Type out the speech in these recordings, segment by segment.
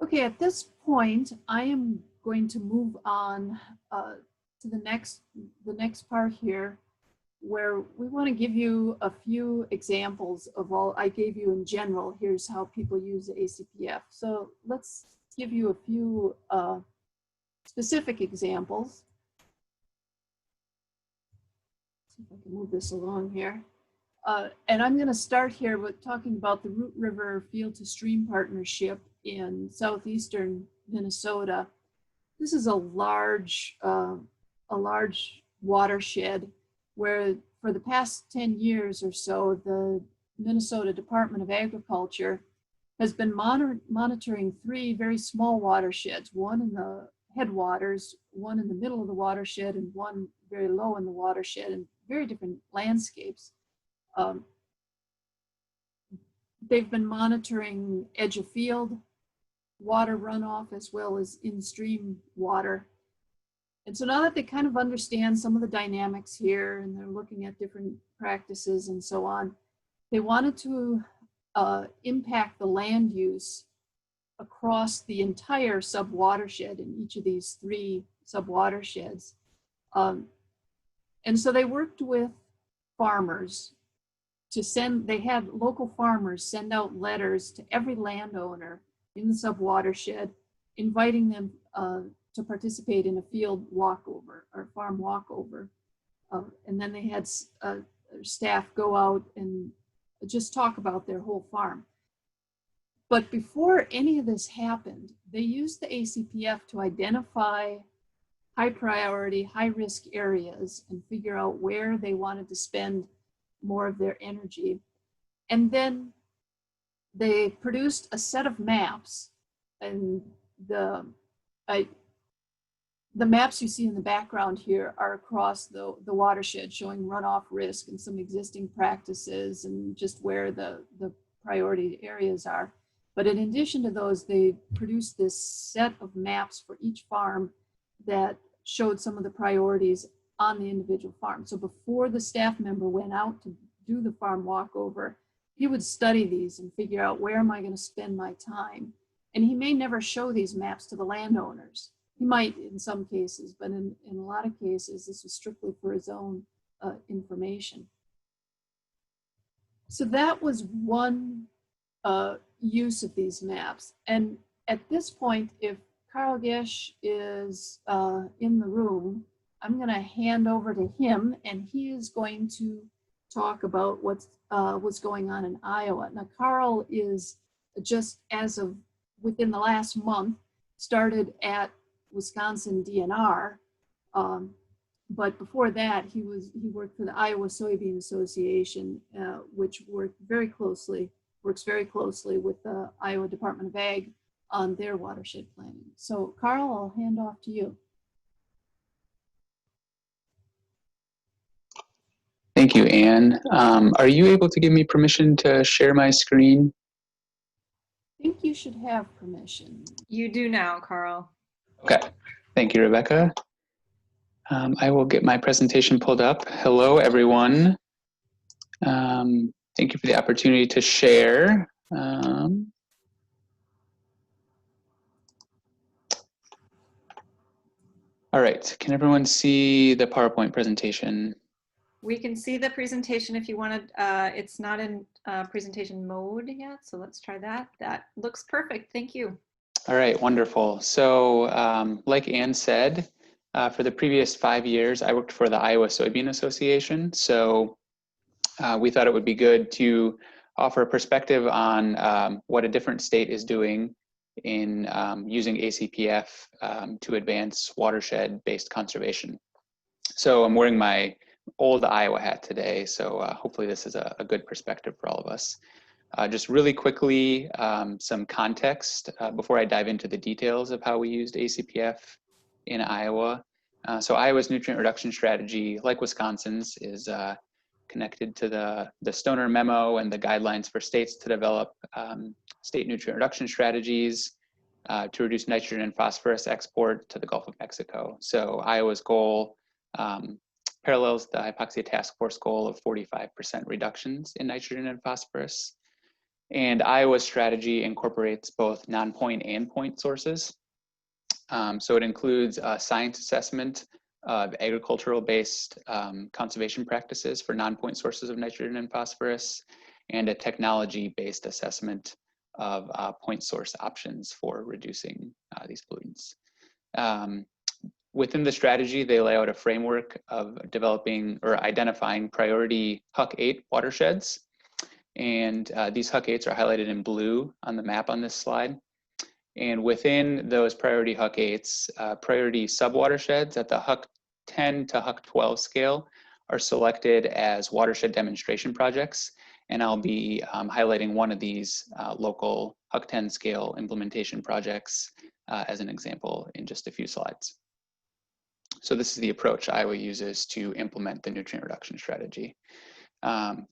Okay, at this point, I am going to move on to the next part here, where we want to give you a few examples of all I gave you in general. Here's how people use the ACPF. So let's give you a few specific examples. See if I can move this along here. And I'm going to start here with talking about the Root River Field to Stream Partnership in southeastern Minnesota. This is a large watershed where for the past 10 years or so, the Minnesota Department of Agriculture has been monitoring 3 very small watersheds, one in the headwaters, one in the middle of the watershed, and one very low in the watershed, in very different landscapes. They've been monitoring edge of field water runoff as well as in-stream water. And so now that they kind of understand some of the dynamics here and they're looking at different practices and so on, they wanted to impact the land use across the entire sub-watershed in each of these 3 sub-watersheds. And so they worked with farmers to they had local farmers send out letters to every landowner in the sub-watershed, inviting them to participate in a field walkover or farm walkover. And then they had staff go out and just talk about their whole farm. But before any of this happened, they used the ACPF to identify high priority, high risk areas and figure out where they wanted to spend more of their energy. And then they produced a set of maps, and the maps you see in the background here are across the watershed, showing runoff risk and some existing practices and just where the priority areas are. But in addition to those, they produced this set of maps for each farm that showed some of the priorities on the individual farm. So before the staff member went out to do the farm walkover, he would study these and figure out, where am I going to spend my time? And he may never show these maps to the landowners. He might in some cases, but in a lot of cases, this was strictly for his own information. So that was one use of these maps. And at this point, if Karl Gesch is in the room, I'm going to hand over to him, and he is going to talk about what's going on in Iowa. Now, Karl is just as of within the last month started at Wisconsin DNR, but before that he worked for the Iowa Soybean Association, which works very closely with the Iowa Department of Ag on their watershed planning. So Karl, I'll hand off to you. Thank you, Ann. Are you able to give me permission to share my screen? I think you should have permission. You do now, Karl. Okay, thank you, Rebecca. I will get my presentation pulled up. Hello, everyone. Thank you for the opportunity to share. All right, can everyone see the PowerPoint presentation? We can see the presentation if you wanted. It's not in presentation mode yet, so let's try that. That looks perfect, thank you. All right, wonderful. So like Ann said, for the previous 5 years, I worked for the Iowa Soybean Association. So we thought it would be good to offer a perspective on what a different state is doing in using ACPF to advance watershed-based conservation. So I'm wearing my old Iowa hat today, so hopefully this is a good perspective for all of us. Just really quickly, some context before I dive into the details of how we used ACPF in Iowa. So Iowa's nutrient reduction strategy, like Wisconsin's, is connected to the Stoner memo and the guidelines for states to develop state nutrient reduction strategies to reduce nitrogen and phosphorus export to the Gulf of Mexico. So Iowa's goal parallels the Hypoxia Task Force goal of 45% reductions in nitrogen and phosphorus. And Iowa's strategy incorporates both non-point and point sources. So it includes a science assessment of agricultural-based conservation practices for non-point sources of nitrogen and phosphorus, and a technology-based assessment of point source options for reducing these pollutants. Within the strategy, they lay out a framework of developing or identifying priority HUC 8 watersheds. And these HUC 8s are highlighted in blue on the map on this slide. And within those priority HUC 8s, priority subwatersheds at the HUC 10 to HUC 12 scale are selected as watershed demonstration projects. And I'll be highlighting one of these local HUC 10 scale implementation projects as an example in just a few slides. So this is the approach Iowa uses to implement the nutrient reduction strategy.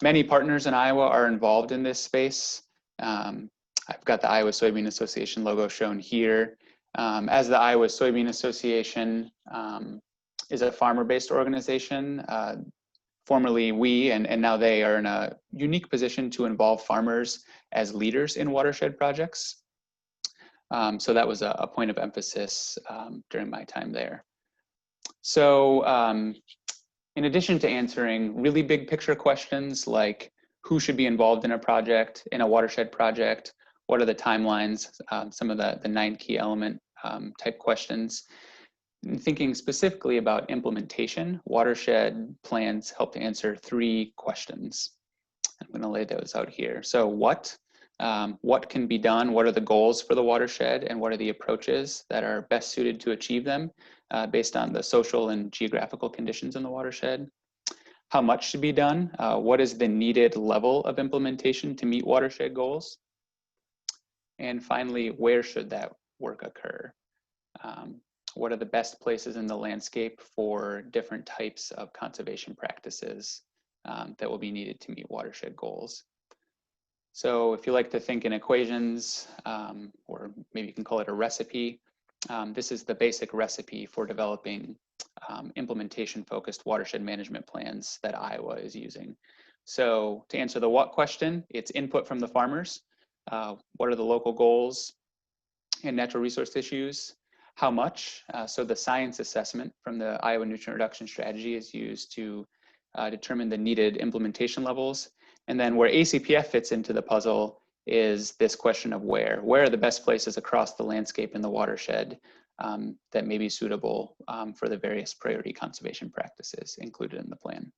Many partners in Iowa are involved in this space. I've got the Iowa Soybean Association logo shown here. As the Iowa Soybean Association is a farmer-based organization, formerly we and now they are in a unique position to involve farmers as leaders in watershed projects. So that was a point of emphasis during my time there. So in addition to answering really big picture questions like who should be involved in a project, in a watershed project, what are the timelines, some of the 9 key element type questions, and thinking specifically about implementation, watershed plans help to answer 3 questions. I'm going to lay those out here. So what can be done? What are the goals for the watershed? And what are the approaches that are best suited to achieve them based on the social and geographical conditions in the watershed? How much should be done? What is the needed level of implementation to meet watershed goals? And finally, where should that work occur? What are the best places in the landscape for different types of conservation practices that will be needed to meet watershed goals? So if you like to think in equations, or maybe you can call it a recipe, this is the basic recipe for developing implementation-focused watershed management plans that Iowa is using. So to answer the what question, it's input from the farmers. What are the local goals and natural resource issues? How much? So the science assessment from the Iowa Nutrient Reduction Strategy is used to determine the needed implementation levels. And then where ACPF fits into the puzzle is this question of where. Where are the best places across the landscape in the watershed that may be suitable for the various priority conservation practices included in the plan?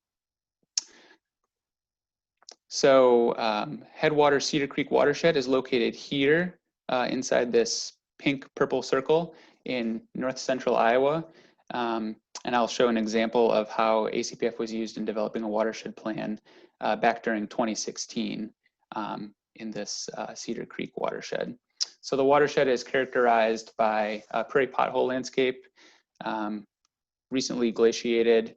So Headwaters Cedar Creek Watershed is located here inside this pink purple circle in north central Iowa. And I'll show an example of how ACPF was used in developing a watershed plan back during 2016 in this Cedar Creek watershed. So the watershed is characterized by a prairie pothole landscape, recently glaciated,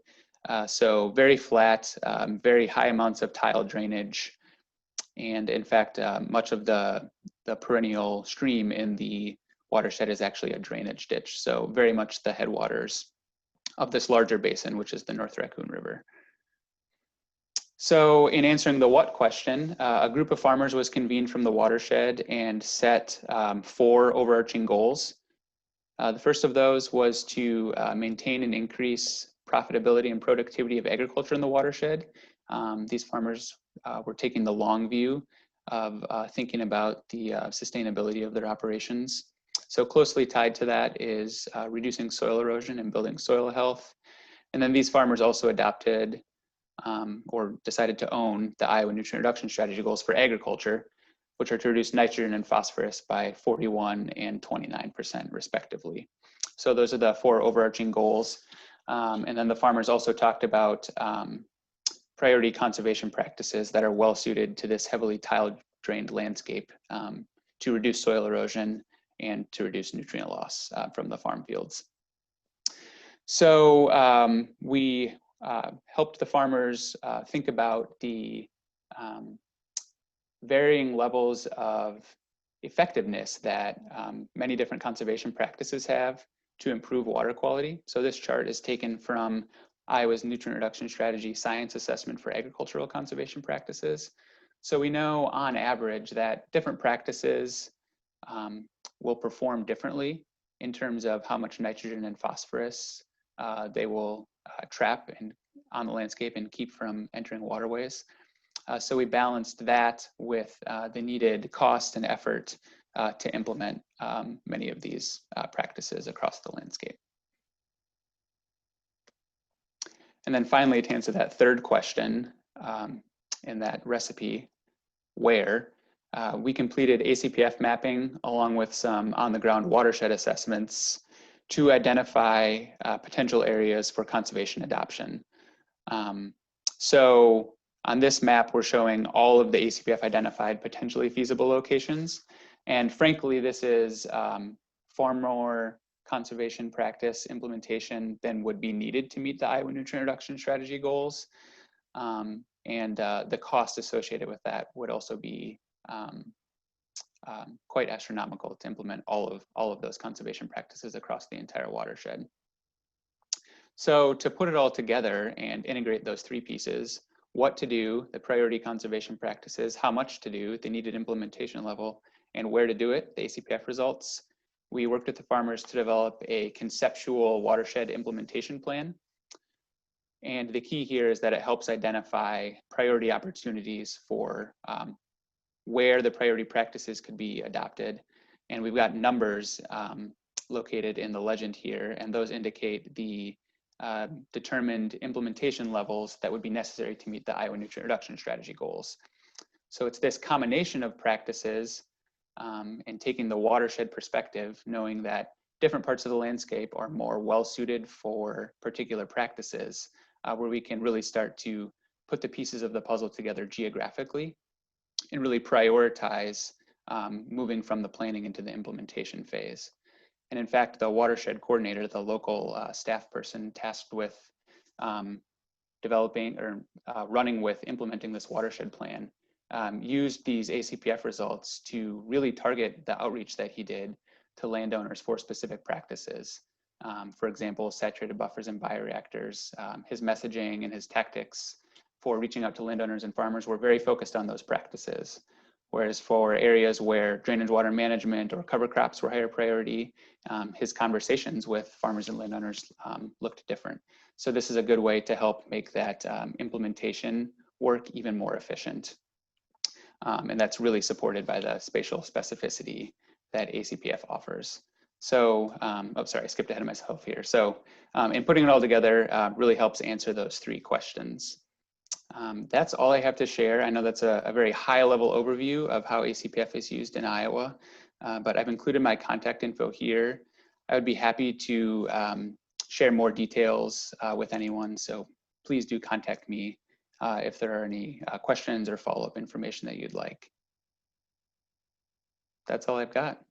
so very flat, very high amounts of tile drainage. And in fact, much of the perennial stream in the watershed is actually a drainage ditch. So very much the headwaters of this larger basin, which is the North Raccoon River. So in answering the what question, a group of farmers was convened from the watershed and set 4 overarching goals. The first of those was to maintain and increase profitability and productivity of agriculture in the watershed. These farmers were taking the long view of thinking about the sustainability of their operations. So closely tied to that is reducing soil erosion and building soil health. And then these farmers also adopted or decided to own the Iowa Nutrient Reduction Strategy goals for agriculture, which are to reduce nitrogen and phosphorus by 41% and 29% respectively. So those are the 4 overarching goals. And then the farmers also talked about priority conservation practices that are well suited to this heavily tile drained landscape to reduce soil erosion and to reduce nutrient loss from the farm fields. So we helped the farmers think about the varying levels of effectiveness that many different conservation practices have to improve water quality. So this chart is taken from Iowa's Nutrient Reduction Strategy Science Assessment for Agricultural Conservation Practices. So we know on average that different practices will perform differently in terms of how much nitrogen and phosphorus they will trap on the landscape and keep from entering waterways. So we balanced that with the needed cost and effort to implement many of these practices across the landscape. And then finally, to answer that third question in that recipe, where we completed ACPF mapping along with some on-the-ground watershed assessments to identify potential areas for conservation adoption. So on this map, we're showing all of the ACPF identified potentially feasible locations. And frankly, this is far more conservation practice implementation than would be needed to meet the Iowa nutrient reduction strategy goals. And the cost associated with that would also be quite astronomical to implement all of those conservation practices across the entire watershed. So to put it all together and integrate those three pieces, what to do, the priority conservation practices, how much to do, the needed implementation level, and where to do it, the ACPF results, we worked with the farmers to develop a conceptual watershed implementation plan. And the key here is that it helps identify priority opportunities for where the priority practices could be adopted. And we've got numbers located in the legend here, and those indicate the determined implementation levels that would be necessary to meet the Iowa nutrient reduction strategy goals. So it's this combination of practices and taking the watershed perspective, knowing that different parts of the landscape are more well-suited for particular practices, where we can really start to put the pieces of the puzzle together geographically and really prioritize moving from the planning into the implementation phase. And in fact, the watershed coordinator, the local staff person tasked with developing or running with implementing this watershed plan, used these ACPF results to really target the outreach that he did to landowners for specific practices. For example, saturated buffers and bioreactors. His messaging and his tactics for reaching out to landowners and farmers were very focused on those practices. Whereas for areas where drainage water management or cover crops were higher priority, his conversations with farmers and landowners looked different. So this is a good way to help make that implementation work even more efficient. And that's really supported by the spatial specificity that ACPF offers. So, oh, sorry, I skipped ahead of myself here. So in putting it all together really helps answer those three questions. That's all I have to share. I know that's a very high level overview of how ACPF is used in Iowa, but I've included my contact info here. I would be happy to share more details with anyone, so please do contact me if there are any questions or follow-up information that you'd like. That's all I've got.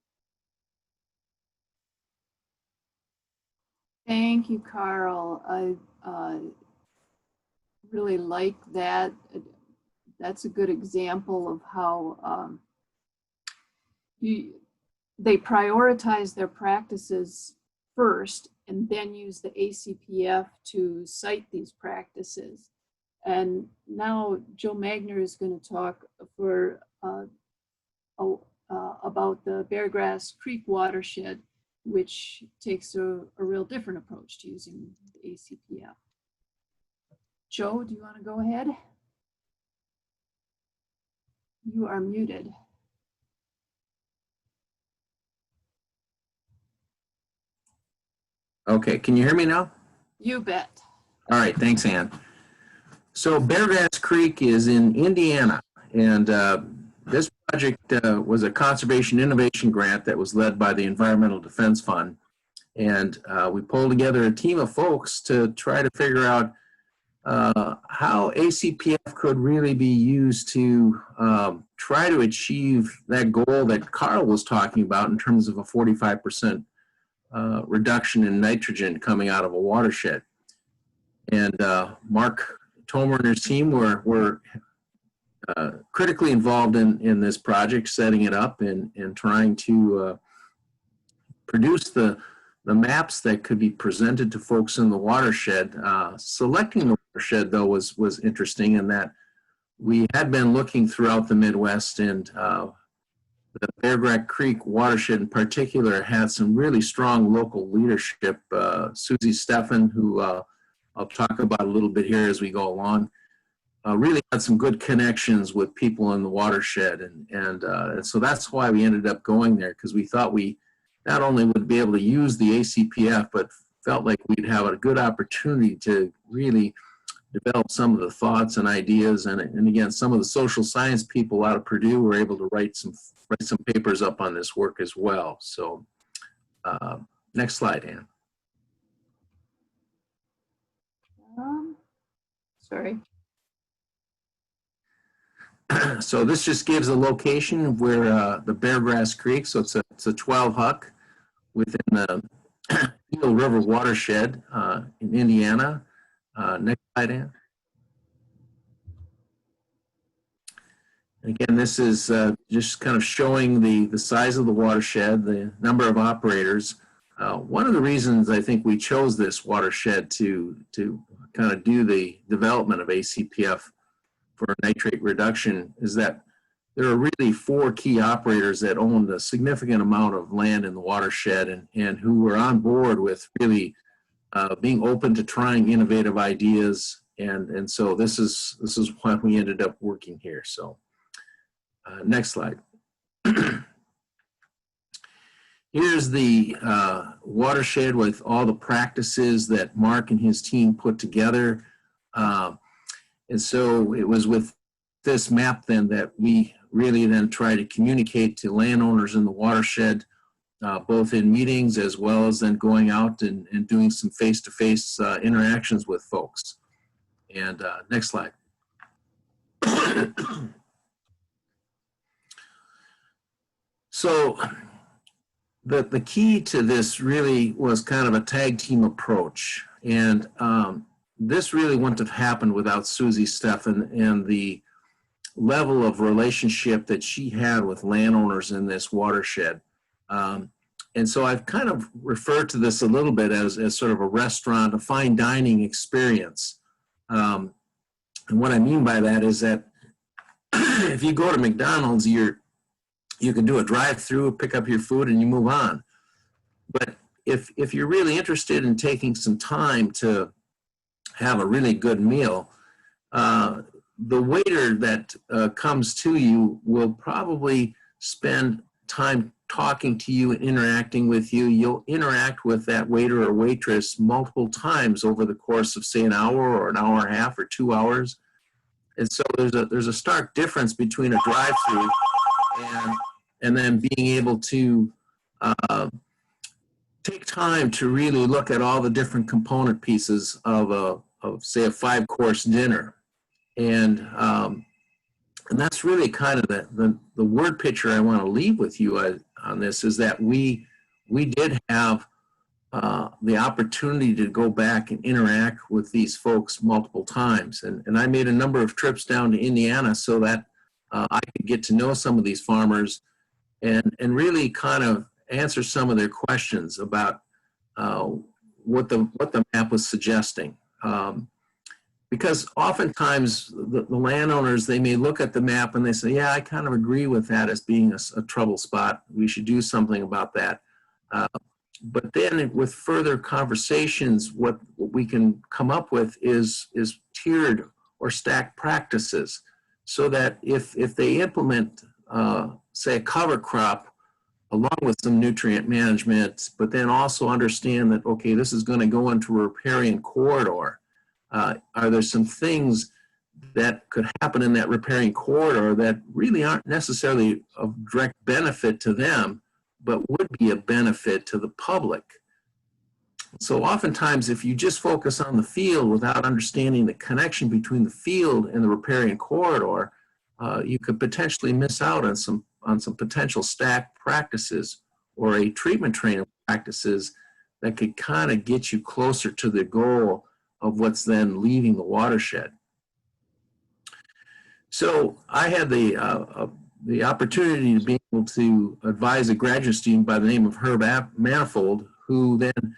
Thank you, Karl. I really like that. That's a good example of how they prioritize their practices first and then use the ACPF to cite these practices. And now Joe Magner is going to talk for about the Beargrass Creek watershed, which takes a real different approach to using the ACPF. Joe, do you want to go ahead? You are muted. Okay, can you hear me now? You bet. All right, thanks, Ann. So Beargrass Creek is in Indiana, and this project was a conservation innovation grant that was led by the Environmental Defense Fund. And we pulled together a team of folks to try to figure out how ACPF could really be used to try to achieve that goal that Karl was talking about in terms of a 45% reduction in nitrogen coming out of a watershed. And Mark Tomer and his team were critically involved in this project, setting it up and trying to produce the maps that could be presented to folks in the watershed. Selecting the watershed, though, was interesting in that we had been looking throughout the Midwest, and the Beargrass Creek watershed in particular had some really strong local leadership. Susie Steffen, who I'll talk about a little bit here as we go along, really had some good connections with people in the watershed. And so that's why we ended up going there, because we thought we not only would be able to use the ACPF, but felt like we'd have a good opportunity to really develop some of the thoughts and ideas. And again, some of the social science people out of Purdue were able to write some papers up on this work as well. So next slide, Ann. Sorry. So this just gives a location of where the Beargrass Creek, so it's a 12 huck within the Eagle River watershed in Indiana. Next slide, Ann. Again, this is just kind of showing the size of the watershed, the number of operators. One of the reasons I think we chose this watershed to kind of do the development of ACPF for nitrate reduction is that there are really 4 key operators that owned a significant amount of land in the watershed and who were on board with really being open to trying innovative ideas. And so this is why we ended up working here. So next slide. Here's the watershed with all the practices that Mark and his team put together. And so it was with this map then that we really then try to communicate to landowners in the watershed, both in meetings as well as then going out and doing some face-to-face interactions with folks. And next slide. So the key to this really was kind of a tag team approach. And this really wouldn't have happened without Susie Steffen and the level of relationship that she had with landowners in this watershed. And so I've kind of referred to this a little bit as sort of a restaurant, a fine dining experience. And what I mean by that is that if you go to McDonald's, you can do a drive-through, pick up your food, and you move on. But if you're really interested in taking some time to have a really good meal, the waiter that comes to you will probably spend time talking to you and interacting with you. You'll interact with that waiter or waitress multiple times over the course of, say, an hour or an hour and a half or 2 hours. And so there's a stark difference between a drive-through and then being able to take time to really look at all the different component pieces of say, a 5-course dinner. And that's really kind of the word picture I want to leave with you on this, is that we did have the opportunity to go back and interact with these folks multiple times. And I made a number of trips down to Indiana so that I could get to know some of these farmers and really kind of answer some of their questions about what the map was suggesting. Because oftentimes the landowners, they may look at the map and they say, yeah, I kind of agree with that as being a trouble spot. We should do something about that. But then with further conversations, what we can come up with is tiered or stacked practices, so that if they implement, say, a cover crop along with some nutrient management, but then also understand that, okay, this is going to go into a riparian corridor. Are there some things that could happen in that riparian corridor that really aren't necessarily of direct benefit to them, but would be a benefit to the public? So oftentimes, if you just focus on the field without understanding the connection between the field and the riparian corridor, you could potentially miss out on some potential stacked practices or a treatment train of practices that could kind of get you closer to the goal of what's then leaving the watershed. So I had the opportunity to be able to advise a graduate student by the name of Herb Manifold, who then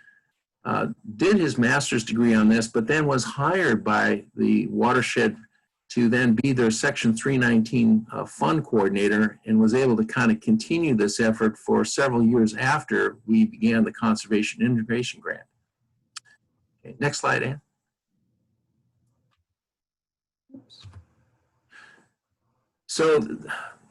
did his master's degree on this, but then was hired by the watershed to then be their Section 319 fund coordinator, and was able to kind of continue this effort for several years after we began the Conservation Integration Grant. Okay, next slide, Ann. So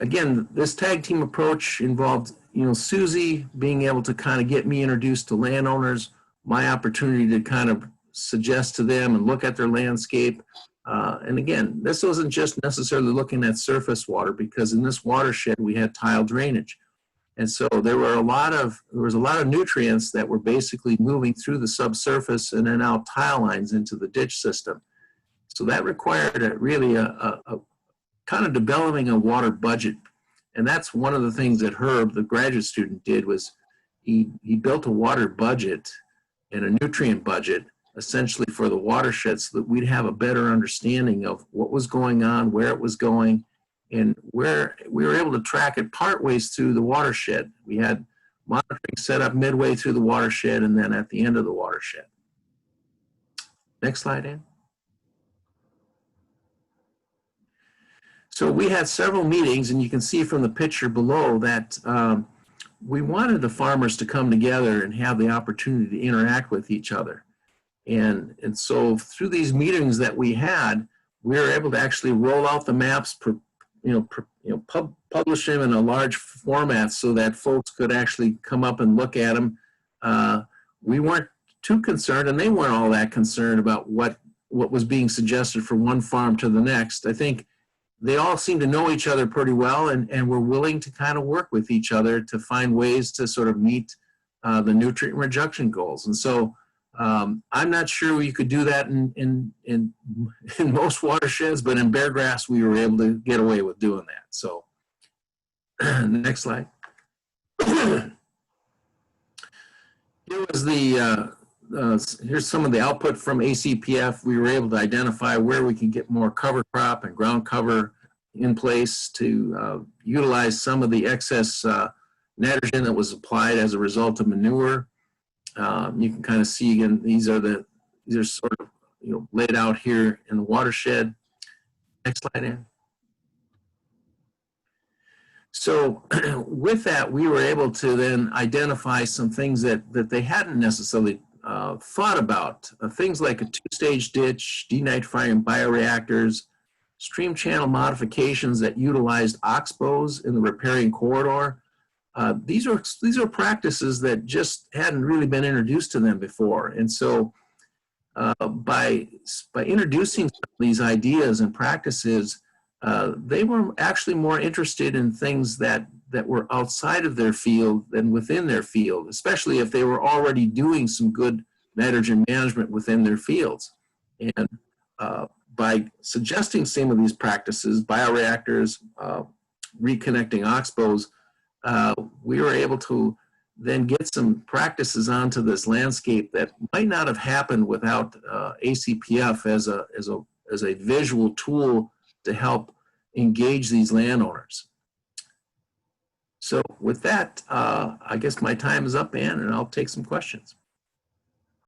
again, this tag team approach involved, Susie being able to kind of get me introduced to landowners, my opportunity to kind of suggest to them and look at their landscape. And again, this wasn't just necessarily looking at surface water, because in this watershed we had tile drainage. And so there was a lot of nutrients that were basically moving through the subsurface and then out tile lines into the ditch system. So that required a kind of developing a water budget. And that's one of the things that Herb, the graduate student, did, was he built a water budget and a nutrient budget essentially for the watershed, so that we'd have a better understanding of what was going on, where it was going, and where we were able to track it partways through the watershed. We had monitoring set up midway through the watershed and then at the end of the watershed. Next slide, Ann. So we had several meetings, and you can see from the picture below that we wanted the farmers to come together and have the opportunity to interact with each other. And so through these meetings that we had, we were able to actually roll out the maps, publish them in a large format so that folks could actually come up and look at them. We weren't too concerned, and they weren't all that concerned about what was being suggested from one farm to the next. I think they all seem to know each other pretty well, and were willing to kind of work with each other to find ways to sort of meet the nutrient reduction goals. And so I'm not sure you could do that in most watersheds, but in Beargrass we were able to get away with doing that. So next slide. Here was here's some of the output from ACPF. We were able to identify where we can get more cover crop and ground cover in place to utilize some of the excess nitrogen that was applied as a result of manure. You can kind of see again, these are sort of laid out here in the watershed. Next slide, Ann. So with that, we were able to then identify some things that they hadn't necessarily thought about. Things like a two-stage ditch, denitrifying bioreactors, stream channel modifications that utilized oxbows in the riparian corridor. These are practices that just hadn't really been introduced to them before. And so by introducing these ideas and practices, they were actually more interested in things that were outside of their field than within their field, especially if they were already doing some good nitrogen management within their fields. And by suggesting some of these practices, bioreactors, reconnecting oxbows, we were able to then get some practices onto this landscape that might not have happened without ACPF as a visual tool to help engage these landowners. So with that, I guess my time is up, Ann, and I'll take some questions.